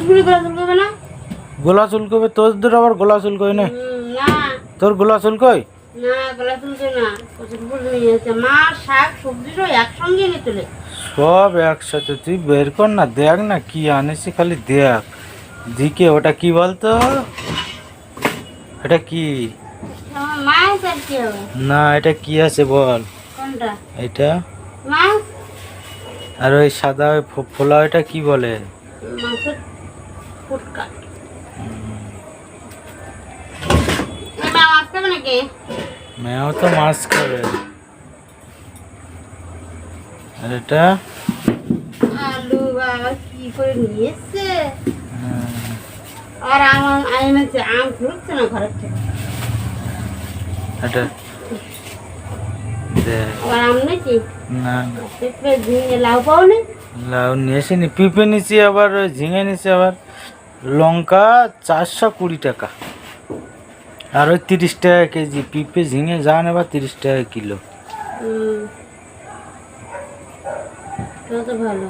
বুড়ি গোলা চুলকবে না? গোলা চুলকবে? তোর আবার গোলা চুলকবে না? না তোর গোলা চুলকয়? না, গোলা চুলকে না। কচুর বুড়ি নিয়ে যাচ্ছে। মাছ শাক সবজিটাও একসঙ্গে এনে চলে। সব একসাথে। তুই বের কর না, দেখ না কি আনেছি, খালি দেখ দিকে। ওটা কি বলতো? এটা কি? আমার মাছ আর কি হবে? না, এটা কি আছে বল? কোনটা? এটা। মাছ। আর ওই সাদা ওই ফোলা, এটা কি বলে? মাছের ফুটকা। মাছ খাবে নাকি? মেয়েও তো মাছ খাবে। আর এটা? আলু বাবা কি করে নিয়ে এসছে। হ্যাঁ, আর আমার এনেছে আম ফুটছে না ঘরের থেকে। এটা দেখ। আবার আম নাকি? না না, পেঁপে ঝিঙে লাউ পাও নি? লাউ নিয়ে আসিনি, পিঁপে নিছি, আবার ওই ঝিঙে নিছি, আবার লঙ্কা 420 টাকা, আর ওই 30 টাকা কেজি। পিঁপে ঝিঙে যা নেবা 30 টাকা কিলো। তো ভালো।